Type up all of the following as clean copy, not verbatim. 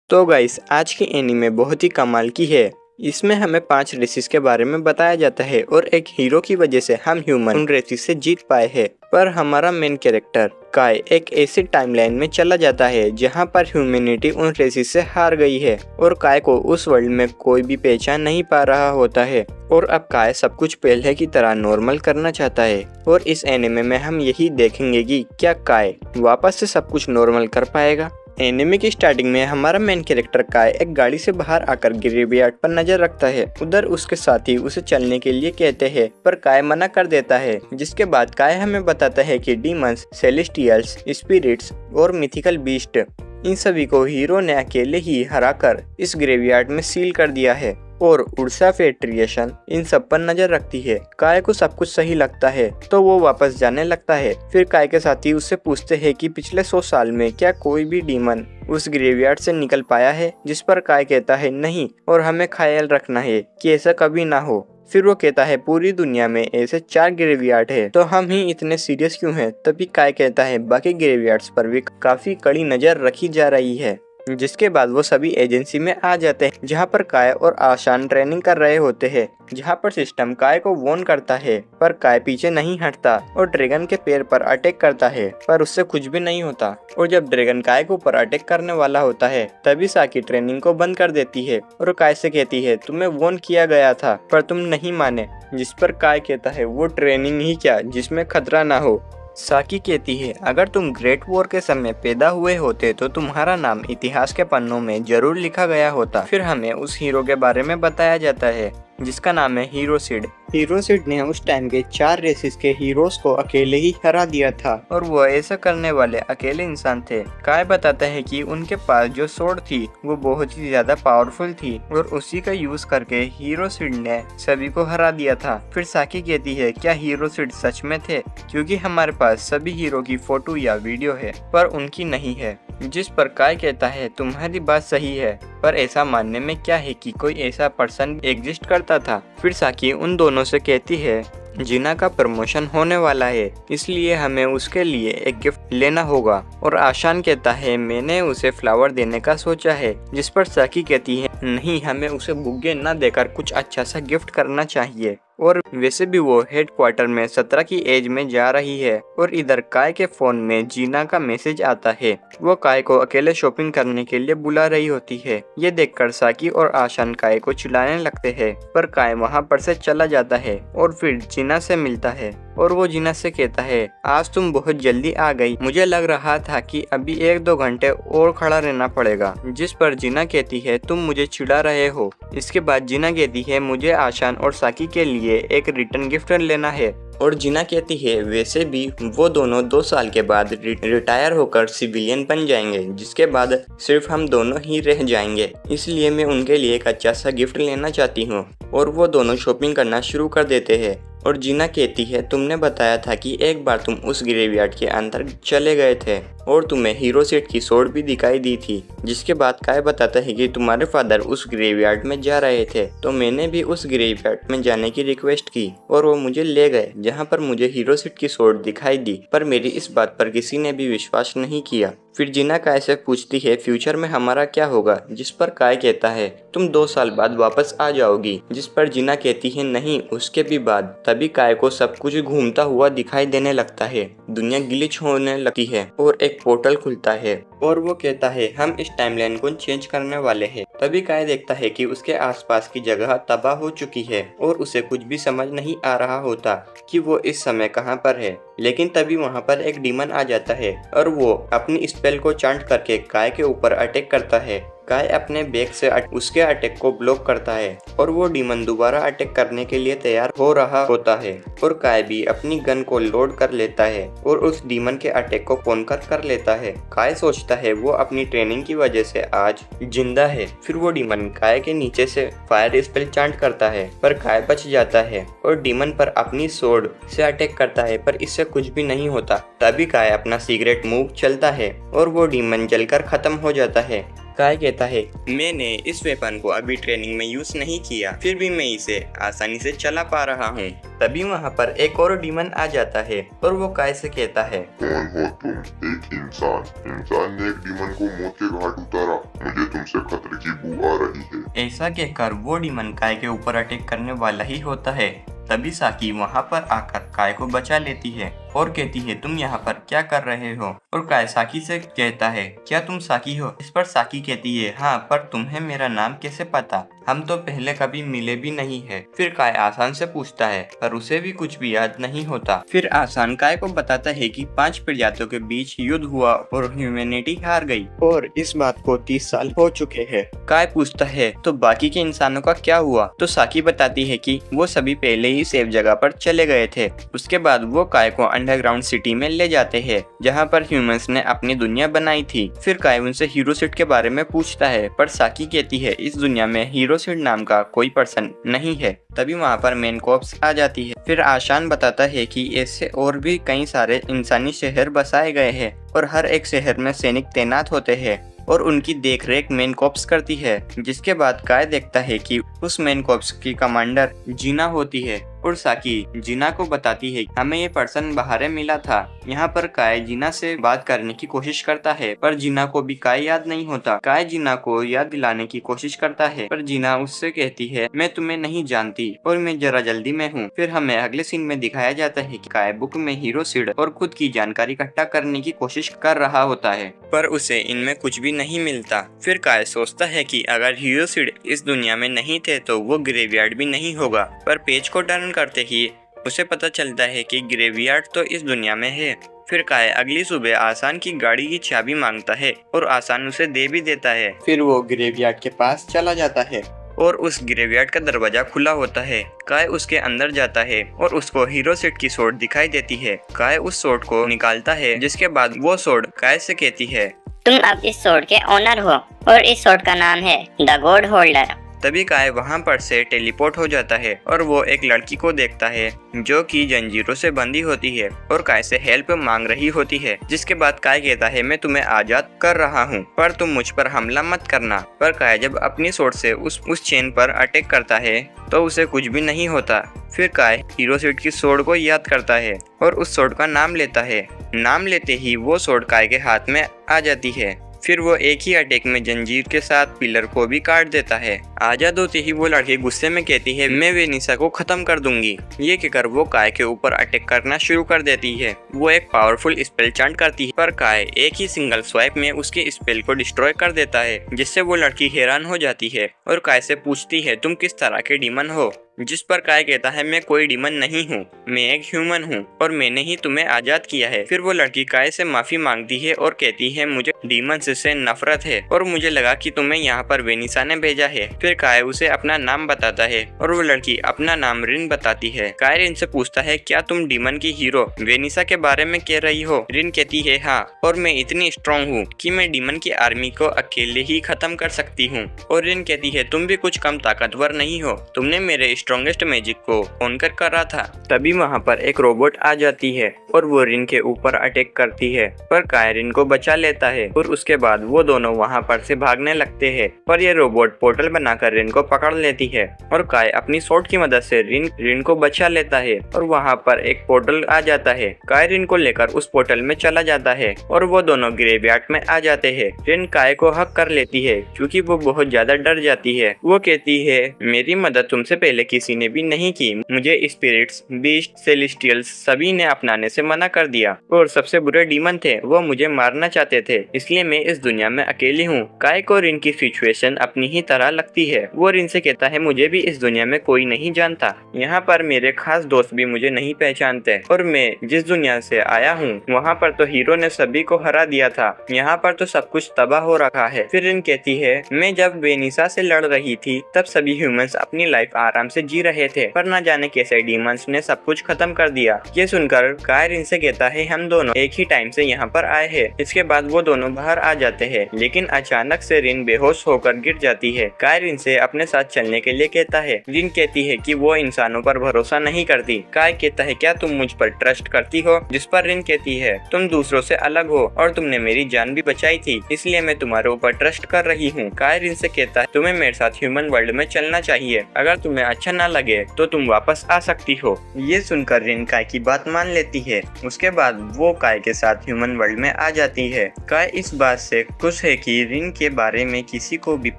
तो गाइस आज की एनीमे बहुत ही कमाल की है। इसमें हमें 5 रेसिस के बारे में बताया जाता है और एक हीरो की वजह से हम ह्यूमन उन रेसिस से जीत पाए हैं। पर हमारा मेन कैरेक्टर काय एक ऐसी टाइमलाइन में चला जाता है जहां पर ह्यूमैनिटी उन रेसिस से हार गई है और काय को उस वर्ल्ड में कोई भी पहचान नहीं पा रहा होता है और अब काय सब कुछ पहले की तरह नॉर्मल करना चाहता है। और इस एनीमे में हम यही देखेंगे कि क्या काय वापस से सब कुछ नॉर्मल कर पाएगा। एनिमे की स्टार्टिंग में हमारा मेन कैरेक्टर काय एक गाड़ी से बाहर आकर ग्रेवयार्ड पर नजर रखता है। उधर उसके साथी उसे चलने के लिए कहते हैं पर काय मना कर देता है। जिसके बाद काय हमें बताता है कि डीमंस, सेलेस्टियल्स, स्पिरिट्स और मिथिकल बीस्ट इन सभी को हीरो ने अकेले ही हराकर इस ग्रेवयार्ड में सील कर दिया है और उड़सा फेडरेशन इन सब पर नजर रखती है। काय को सब कुछ सही लगता है तो वो वापस जाने लगता है। फिर काय के साथी उससे पूछते हैं कि पिछले 100 साल में क्या कोई भी डीमन उस ग्रेवयार्ड से निकल पाया है। जिस पर काय कहता है नहीं और हमें ख्याल रखना है कि ऐसा कभी ना हो। फिर वो कहता है पूरी दुनिया में ऐसे 4 ग्रेवयार्ड है तो हम ही इतने सीरियस क्यों हैं। तभी काय कहता है बाकी ग्रेवयार्ड्स पर भी काफी कड़ी नजर रखी जा रही है। जिसके बाद वो सभी एजेंसी में आ जाते हैं जहां पर काय और आशान ट्रेनिंग कर रहे होते हैं। जहां पर सिस्टम काय को वॉर्न करता है पर काय पीछे नहीं हटता और ड्रैगन के पैर पर अटैक करता है पर उससे कुछ भी नहीं होता। और जब ड्रैगन काय के ऊपर अटैक करने वाला होता है तभी साकी ट्रेनिंग को बंद कर देती है और काय से कहती है तुम्हें वॉर्न किया गया था पर तुम नहीं माने। जिस पर काय कहता है वो ट्रेनिंग ही क्या जिसमें खतरा ना हो। साकी कहती है अगर तुम ग्रेट वॉर के समय पैदा हुए होते तो तुम्हारा नाम इतिहास के पन्नों में जरूर लिखा गया होता। फिर हमें उस हीरो के बारे में बताया जाता है जिसका नाम है हीरोसिड। हीरोसिड ने उस टाइम के 4 रेसिस के हीरोज को अकेले ही हरा दिया था और वो ऐसा करने वाले अकेले इंसान थे। काय बताता है कि उनके पास जो स्वॉर्ड थी वो बहुत ही ज्यादा पावरफुल थी और उसी का यूज करके हीरोसिड ने सभी को हरा दिया था। फिर साकी कहती है क्या हीरोसिड सच में थे क्योंकि हमारे पास सभी हीरो की फोटो या वीडियो है पर उनकी नहीं है। जिस पर काय कहता है तुम्हारी बात सही है पर ऐसा मानने में क्या है कि कोई ऐसा पर्सन एग्जिस्ट करता था। फिर साकी उन दोनों से कहती है जिना का प्रमोशन होने वाला है इसलिए हमें उसके लिए एक गिफ्ट लेना होगा। और आशान कहता है मैंने उसे फ्लावर देने का सोचा है। जिस पर साकी कहती है नहीं हमें उसे बुग्गे न देकर कुछ अच्छा सा गिफ्ट करना चाहिए। और वैसे भी वो हेडक्वार्टर में 17 की एज में जा रही है। और इधर काय के फोन में जीना का मैसेज आता है। वो काय को अकेले शॉपिंग करने के लिए बुला रही होती है। ये देखकर साकी और आशान काय को चिल्लाने लगते हैं पर काय वहाँ पर से चला जाता है और फिर जीना से मिलता है और वो जीना से कहता है आज तुम बहुत जल्दी आ गई, मुझे लग रहा था कि अभी 1-2 घंटे और खड़ा रहना पड़ेगा। जिस पर जीना कहती है तुम मुझे चिढ़ा रहे हो। इसके बाद जीना कहती है मुझे आशान और साकी के लिए एक रिटर्न गिफ्ट लेना है। और जीना कहती है वैसे भी वो दोनों 2 साल के बाद रिटायर होकर सिविलियन बन जाएंगे जिसके बाद सिर्फ हम दोनों ही रह जाएंगे, इसलिए मैं उनके लिए एक अच्छा सा गिफ्ट लेना चाहती हूँ। और वो दोनों शॉपिंग करना शुरू कर देते हैं। और जीना कहती है तुमने बताया था कि एक बार तुम उस ग्रेवयार्ड के अंदर चले गए थे और तुम्हें हीरोसिड की स्वॉर्ड भी दिखाई दी थी। जिसके बाद काय बताता है कि तुम्हारे फादर उस ग्रेवयार्ड में जा रहे थे तो मैंने भी उस ग्रेवयार्ड में जाने की रिक्वेस्ट की और वो मुझे ले गए जहां पर मुझे हीरोसिड की स्वॉर्ड दिखाई दी पर मेरी इस बात पर किसी ने भी विश्वास नहीं किया। फिर जीना काय से पूछती है फ्यूचर में हमारा क्या होगा। जिस पर काय कहता है तुम 2 साल बाद वापस आ जाओगी। जिस पर जीना कहती है नहीं उसके भी बाद। तभी काय को सब कुछ घूमता हुआ दिखाई देने लगता है, दुनिया ग्लिच होने लगती है और एक पोर्टल खुलता है और वो कहता है हम इस टाइमलाइन को चेंज करने वाले हैं। तभी काय देखता है कि उसके आसपास की जगह तबाह हो चुकी है और उसे कुछ भी समझ नहीं आ रहा होता कि वो इस समय कहाँ पर है। लेकिन तभी वहाँ पर एक डीमन आ जाता है और वो अपनी स्पेल को चांट करके काय के ऊपर अटैक करता है। काय अपने बैग से उसके अटैक को ब्लॉक करता है और वो डीमन दोबारा अटैक करने के लिए तैयार हो रहा होता है। और काय भी अपनी गन को लोड कर लेता है और उस डीमन के अटैक को कॉन्कर कर लेता है। काय सोचता है वो अपनी ट्रेनिंग की वजह से आज जिंदा है। फिर वो डीमन काय के नीचे से फायर स्पेल चांट करता है पर काय बच जाता है और डीमन पर अपनी स्वॉर्ड से अटैक करता है पर इससे कुछ भी नहीं होता। तभी काय अपना सीक्रेट मूव चलता है और वो डीमन जलकर खत्म हो जाता है। काय कहता है, मैंने इस वेपन को अभी ट्रेनिंग में यूज नहीं किया, फिर भी मैं इसे आसानी से चला पा रहा हूँ। तभी वहाँ पर एक और डीमन आ जाता है और वो काय से कहता है, कौन हो तुम? एक इंसान ने एक डीमन को मौत के घाट उतारा। मुझे तुमसे खतरे की बू आ रही है। ऐसा कहकर वो डीमन काय के ऊपर अटैक करने वाला ही होता है। तभी साकी वहाँ पर आकर काय को बचा लेती है और कहती है, तुम यहाँ पर क्या कर रहे हो? और काय साकी से कहता है, क्या तुम साकी हो? इस पर साकी कहती है, हाँ, पर तुम्हें मेरा नाम कैसे पता? हम तो पहले कभी मिले भी नहीं है। फिर काय आसान से पूछता है, पर उसे भी कुछ भी याद नहीं होता। फिर आसान काय को बताता है कि 5 प्रजातियों के बीच युद्ध हुआ और ह्यूमैनिटी हार गई और इस बात को 30 साल हो चुके हैं। काय पूछता है, तो बाकी के इंसानों का क्या हुआ? तो साकी बताती है कि वो सभी पहले ही सेफ जगह पर चले गए थे। उसके बाद वो काय को अंडरग्राउंड सिटी में ले जाते हैं, जहाँ पर ह्यूमंस ने अपनी दुनिया बनाई थी। फिर काय उनसे हीरो सीड के बारे में पूछता है, पर साकी कहती है, इस दुनिया में हीरो सीड नाम का कोई पर्सन नहीं है। तभी वहाँ पर मेन कॉप्स आ जाती है। फिर आशान बताता है कि ऐसे और भी कई सारे इंसानी शहर बसाए गए हैं और हर एक शहर में सैनिक तैनात होते हैं और उनकी देखरेख मेन कॉप्स करती है। जिसके बाद काय देखता है कि उस मेन कॉप्स की कमांडर जीना होती है और साकी जीना को बताती है, हमें ये पर्सन बाहर मिला था। यहाँ पर काय जीना से बात करने की कोशिश करता है, पर जीना को भी काय याद नहीं होता। काय जीना को याद दिलाने की कोशिश करता है, पर जीना उससे कहती है, मैं तुम्हें नहीं जानती और मैं जरा जल्दी में हूँ। फिर हमें अगले सीन में दिखाया जाता है कि काय बुक में हीरो सीड और खुद की जानकारी इकट्ठा करने की कोशिश कर रहा होता है, पर उसे इनमें कुछ भी नहीं मिलता। फिर काय सोचता है कि अगर हीरो सीड इस दुनिया में नहीं थे तो वो ग्रेवयार्ड भी नहीं होगा, पर पेज को टर्न करते ही उसे पता चलता है कि ग्रेवयार्ड तो इस दुनिया में है। फिर काय अगली सुबह आसान की गाड़ी की चाबी मांगता है और आसान उसे दे भी देता है। फिर वो ग्रेवयार्ड के पास चला जाता है और उस ग्रेवयार्ड का दरवाजा खुला होता है। काय उसके अंदर जाता है और उसको हीरो सीड की सोर्ड दिखाई देती है। काय उस सोर्ड को निकालता है, जिसके बाद वो सोर्ड काय से कहती है, तुम अब इस सोर्ड के ओनर हो और इस सोर्ड का नाम है द गॉड होल्डर। तभी काय वहाँ पर से टेलीपोर्ट हो जाता है और वो एक लड़की को देखता है जो कि जंजीरों से बंधी होती है और काय से हेल्प मांग रही होती है। जिसके बाद काय कहता है, मैं तुम्हें आजाद कर रहा हूँ, पर तुम मुझ पर हमला मत करना। पर काय जब अपनी सोर्ड से उस चेन पर अटैक करता है तो उसे कुछ भी नहीं होता। फिर काय हीरो सीड की सोर्ड को याद करता है और उस सोर्ड का नाम लेता है। नाम लेते ही वो सोर्ड काय के हाथ में आ जाती है। फिर वो एक ही अटैक में जंजीर के साथ पिलर को भी काट देता है। आजाद होते ही वो लड़की गुस्से में कहती है, मैं वेनिसा को खत्म कर दूंगी। ये कहकर वो काय के ऊपर अटैक करना शुरू कर देती है। वो एक पावरफुल स्पेल चांट करती है, पर काय एक ही सिंगल स्वाइप में उसके स्पेल को डिस्ट्रॉय कर देता है, जिससे वो लड़की हैरान हो जाती है और काय से पूछती है, तुम किस तरह के डीमन हो? जिस पर काय कहता है, मैं कोई डीमन नहीं हूँ, मैं एक ह्यूमन हूँ और मैंने ही तुम्हें आजाद किया है। फिर वो लड़की काय से माफी मांगती है और कहती है, मुझे डीमन से नफरत है और मुझे लगा कि तुम्हें यहाँ पर वेनिसा ने भेजा है। फिर काय उसे अपना नाम बताता है और वो लड़की अपना नाम रिन बताती है। काय रिन से पूछता है, क्या तुम डीमन की हीरो वेनिसा के बारे में कह रही हो? रिन कहती है, हाँ, और मैं इतनी स्ट्रॉन्ग हूँ कि मैं डीमन की आर्मी को अकेले ही खत्म कर सकती हूँ। और रिन कहती है, तुम भी कुछ कम ताकतवर नहीं हो, तुमने मेरे स्ट्रॉन्गेस्ट मैजिक को कॉन्कर करा था। तभी वहाँ पर एक रोबोट आ जाती है और वो रिन के ऊपर अटैक करती है, पर काय रिन को बचा लेता है और उसके बाद वो दोनों वहाँ पर से भागने लगते हैं। पर ये रोबोट पोर्टल बनाकर रिन को पकड़ लेती है और काय अपनी सोर्ड की मदद से रिन को बचा लेता है और वहाँ पर एक पोर्टल आ जाता है। काय रिन को लेकर उस पोर्टल में चला जाता है और वो दोनों ग्रेवयार्ड में आ जाते हैं। रिन काय को हक कर लेती है क्योंकि वो बहुत ज्यादा डर जाती है। वो कहती है, मेरी मदद तुमसे पहले किसी ने भी नहीं की, मुझे स्पिरिट्स, बीस्ट, सेलेस्टियल्स सभी ने अपनाने से मना कर दिया और सबसे बुरे डीमन थे, वो मुझे मारना चाहते थे, इसलिए मैं इस दुनिया में अकेली हूँ। काय को रिन की सिचुएशन अपनी ही तरह लगती है। वो रिन से कहता है, मुझे भी इस दुनिया में कोई नहीं जानता, यहाँ पर मेरे खास दोस्त भी मुझे नहीं पहचानते और मैं जिस दुनिया से आया हूँ वहाँ पर तो हीरो ने सभी को हरा दिया था, यहाँ पर तो सब कुछ तबाह हो रखा है। फिर रिन कहती है, मैं जब वेनिसा से लड़ रही थी तब सभी ह्यूमंस अपनी लाइफ आराम से जी रहे थे, पर न जाने कैसे डीमंस ने सब कुछ खत्म कर दिया। ये सुनकर काय रिन से कहता है हम दोनों एक ही टाइम से यहाँ पर आए हैं। इसके बाद वो दोनों बाहर आ जाते हैं, लेकिन अचानक से रिन बेहोश होकर गिर जाती है। काय रिन से अपने साथ चलने के लिए कहता है। रिन कहती है कि वो इंसानों पर भरोसा नहीं करती। काय कहता है क्या तुम मुझ पर ट्रस्ट करती हो? जिस पर रिन कहती है तुम दूसरों से अलग हो और तुमने मेरी जान भी बचाई थी, इसलिए मैं तुम्हारे ऊपर ट्रस्ट कर रही हूँ। काय रिन से कहता है तुम्हें मेरे साथ ह्यूमन वर्ल्ड में चलना चाहिए, अगर तुम्हें अच्छा ना लगे तो तुम वापस आ सकती हो। ये सुनकर रिन काय की बात मान लेती है। उसके बाद वो काय के साथ ह्यूमन वर्ल्ड में आ जाती है। काय इस बात से खुश है कि रिन के बारे में किसी को भी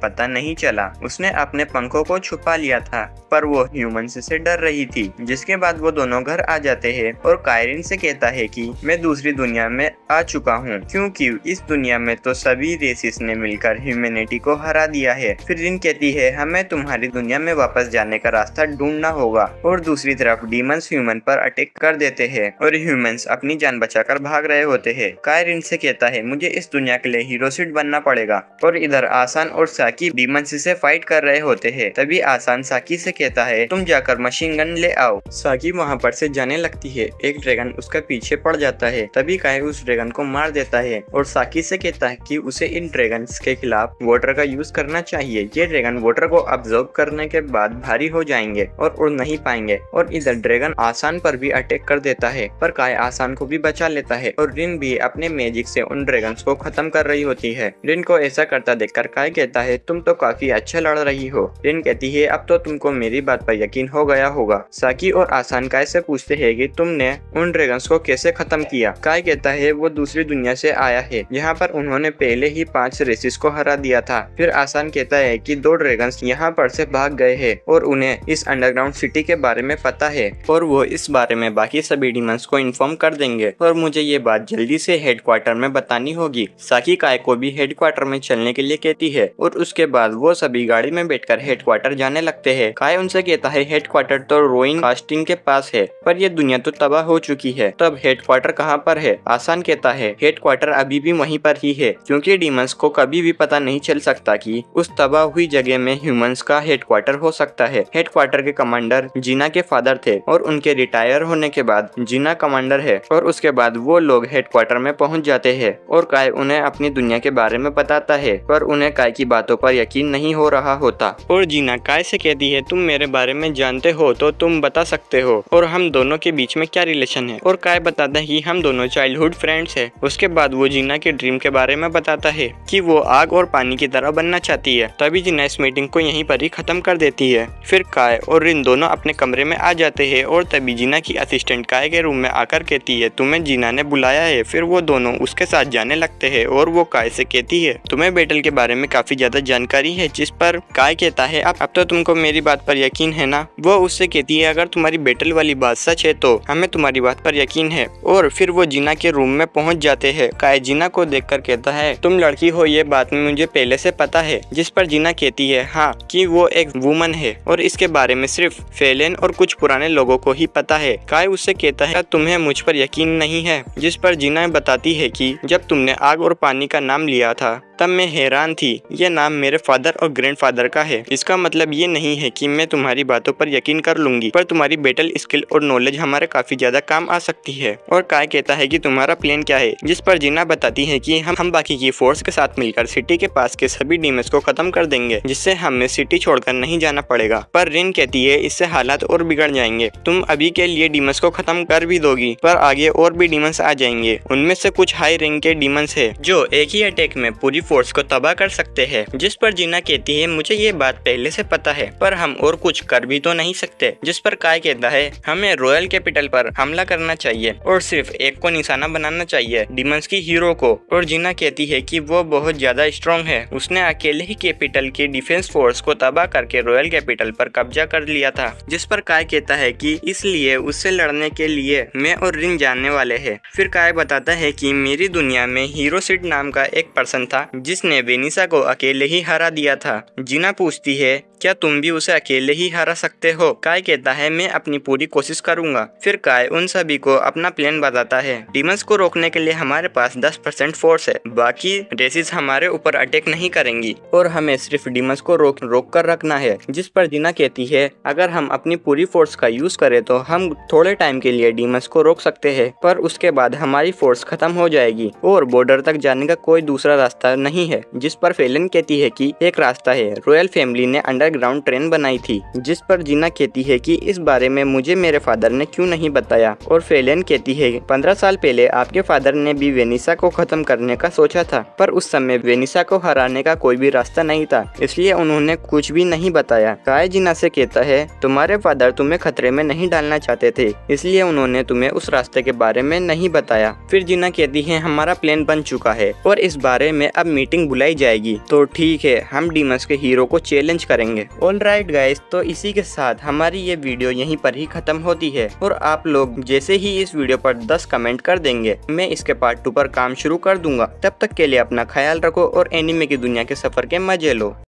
पता नहीं चला। उसने अपने पंखों को छुपा लिया था, पर वो ह्यूमंस से डर रही थी। जिसके बाद वो दोनों घर आ जाते हैं और काय रिन से कहता है कि मैं दूसरी दुनिया में आ चुका हूँ, क्योंकि इस दुनिया में तो सभी रेसिस ने मिलकर ह्यूमैनिटी को हरा दिया है। फिर रिन कहती है हमें तुम्हारी दुनिया में वापस जाने का रास्ता ढूंढना होगा। और दूसरी तरफ डीमंस ह्यूमन पर अटैक कर देते हैं और ह्यूमंस अपनी जान बचाकर भाग रहे होते हैं। काय रिन से कहता है मुझे इस दुनिया के लिए हीरोसिड बनना पड़ेगा। और इधर आसान और साकी डीमंस से फाइट कर रहे होते हैं। तभी आसान साकी से कहता है तुम जाकर मशीन गन ले आओ। साकी वहाँ पर से जाने लगती है। एक ड्रैगन उसका पीछे पड़ जाता है। तभी काय उस ड्रैगन को मार देता है और साकी से कहता है कि उसे इन ड्रैगन्स के खिलाफ वाटर का यूज करना चाहिए। ये ड्रैगन वाटर को ऑब्जर्व करने के बाद भारी हो जाएंगे और उड़ नहीं पाएंगे। और इधर ड्रैगन आसान पर भी अटैक कर देता है, पर काय आसान को भी बचा लेता है और रिन भी अपने मैजिक से उन ड्रैगन्स को खत्म कर रही होती है। रिन को ऐसा करता देखकर काय कहता है तुम तो काफी अच्छा लड़ रही हो। रिन कहती है अब तो तुमको मेरी बात पर यकीन हो गया होगा। साकी और आसान काय से पूछते हैं कि तुमने उन ड्रैगन्स को कैसे खत्म किया। काय कहता है वो दूसरी दुनिया से आया है, यहाँ पर उन्होंने पहले ही 5 रेसिस को हरा दिया था। फिर आसान कहता है कि 2 ड्रैगन्स यहाँ पर से भाग गए हैं और उन्हें इस अंडरग्राउंड सिटी के बारे में पता है और वो इस बारे में बाकी सभी डीमंस को इन्फॉर्म कर देंगे और मुझे ये बात जल्दी से हेडक्वार्टर में बतानी होगी। साकी काय को भी हेडक्वार्टर में चलने के लिए कहती है और उसके बाद वो सभी गाड़ी में बैठकर हेडक्वार्टर जाने लगते हैं। काय उनसे कहता है हेडक्वार्टर तो रोइंग कास्टिंग के पास है, पर ये दुनिया तो तबाह हो चुकी है, तब हेडक्वार्टर कहाँ पर है? आसान कहता है हेडक्वार्टर अभी भी वहीं पर ही है, क्योंकि डीमंस को कभी भी पता नहीं चल सकता कि उस तबाह हुई जगह में ह्यूमंस का हेडक्वार्टर हो सकता है। हेडक्वार्टर के कमांडर जीना के फादर थे और उनके रिटायर होने के बाद जीना कमांडर है। और उसके बाद वो लोग हेडक्वार्टर में पहुंच जाते हैं और काय उन्हें अपनी दुनिया के बारे में बताता है, पर उन्हें काय की बातों पर यकीन नहीं हो रहा होता। और जीना काय से कहती है तुम मेरे बारे में जानते हो तो तुम बता सकते हो और हम दोनों के बीच में क्या रिलेशन है। और काय बताता है कि हम दोनों चाइल्डहुड फ्रेंड्स हैं। उसके बाद वो जीना के ड्रीम के बारे में बताता है कि वो आग और पानी की तरह बनना चाहती है। तभी जीना इस मीटिंग को यहीं पर ही खत्म कर देती है। फिर काय और रिन दोनों अपने कमरे में आ जाते हैं और तभी जीना की असिस्टेंट काय के रूम में आकर कहती है तुम्हें जीना ने बुलाया है। फिर वो दोनों उसके साथ जाने लगते हैं और वो काय से कहती है तुम्हें बैटल के बारे में काफी ज्यादा जानकारी है। जिस पर काय कहता है अब तो तुमको मेरी बात पर यकीन है ना। वो उससे कहती है अगर तुम्हारी बैटल वाली बात सच है तो हमें तुम्हारी बात पर यकीन है। और फिर वो जीना के रूम में पहुंच जाते हैं। काय जीना को देखकर कहता है तुम लड़की हो ये बात में मुझे पहले से पता है। जिस पर जीना कहती है हाँ कि वो एक वुमन है और इसके बारे में सिर्फ फेलेन और कुछ पुराने लोगों को ही पता है। काय उससे कहता है तुम्हें मुझ पर यकीन नहीं है। जिस पर जीना बताती है कि जब तुमने आग और पानी का नाम लिया था तब मैं हैरान थी। ये नाम मेरे फादर और ग्रैंडफादर का है। इसका मतलब ये नहीं है कि मैं तुम्हारी बातों पर यकीन कर लूंगी, पर तुम्हारी बैटल स्किल और नॉलेज हमारे काफी ज्यादा काम आ सकती है। और काय कहता है कि तुम्हारा प्लान क्या है। जिस पर जीना बताती है कि हम बाकी की फोर्स के साथ मिलकर सिटी के पास के सभी डीमंस को खत्म कर देंगे, जिससे हमें सिटी छोड़कर नहीं जाना पड़ेगा। पर रिन कहती है इससे हालात और बिगड़ जाएंगे। तुम अभी के लिए डीमंस को खत्म कर भी दोगी, पर आगे और भी डीमंस आ जाएंगे। उनमें से कुछ हाई रैंक के डीमंस है जो एक ही अटैक में पूरी फोर्स को तबाह कर सकते हैं। जिस पर जीना कहती है मुझे ये बात पहले से पता है, पर हम और कुछ कर भी तो नहीं सकते। जिस पर काय कहता है हमें रॉयल कैपिटल पर हमला करना चाहिए और सिर्फ एक को निशाना बनाना चाहिए, डीमंस की हीरो को। और जीना कहती है कि वो बहुत ज्यादा स्ट्रॉन्ग है, उसने अकेले ही कैपिटल की डिफेंस फोर्स को तबाह करके रॉयल कैपिटल पर कब्जा कर लिया था। जिस पर काय कहता है कि इसलिए उससे लड़ने के लिए मैं और रिन जानने वाले हैं। फिर काय बताता है कि मेरी दुनिया में हीरोसिड नाम का एक पर्सन था जिसने वेनिसा को अकेले ही हरा दिया था। जीना पूछती है क्या तुम भी उसे अकेले ही हरा सकते हो? काय कहता है मैं अपनी पूरी कोशिश करूंगा। फिर काय उन सभी को अपना प्लान बताता है। डीमंस को रोकने के लिए हमारे पास 10% फोर्स है, बाकी रेसिस हमारे ऊपर अटैक नहीं करेंगी और हमें सिर्फ डीमंस को रोक कर रखना है। जिस पर जीना कहती है अगर हम अपनी पूरी फोर्स का यूज करें तो हम थोड़े टाइम के लिए डीमंस को रोक सकते हैं, पर उसके बाद हमारी फोर्स खत्म हो जाएगी और बॉर्डर तक जाने का कोई दूसरा रास्ता नहीं है। जिस पर फेलन कहती है कि एक रास्ता है, रॉयल फैमिली ने अंडरग्राउंड ट्रेन बनाई थी। जिस पर जीना कहती है कि इस बारे में मुझे मेरे फादर ने क्यों नहीं बताया, और फेलन कहती है 15 साल पहले आपके फादर ने भी वेनिसा को खत्म करने का सोचा था, पर उस समय वेनिसा को हराने का कोई भी रास्ता नहीं था, इसलिए उन्होंने कुछ भी नहीं बताया। काय जीना से कहता है तुम्हारे फादर तुम्हें खतरे में नहीं डालना चाहते थे, इसलिए उन्होंने तुम्हें उस रास्ते के बारे में नहीं बताया। फिर जीना कहती है हमारा प्लान बन चुका है और इस बारे में अब मीटिंग बुलाई जाएगी, तो ठीक है हम डीमंस के हीरो को चैलेंज करेंगे। ऑलराइट गाइस, तो इसी के साथ हमारी ये वीडियो यहीं पर ही खत्म होती है और आप लोग जैसे ही इस वीडियो पर 10 कमेंट कर देंगे मैं इसके पार्ट 2 पर काम शुरू कर दूंगा। तब तक के लिए अपना ख्याल रखो और एनिमे की दुनिया के सफर के मजे लो।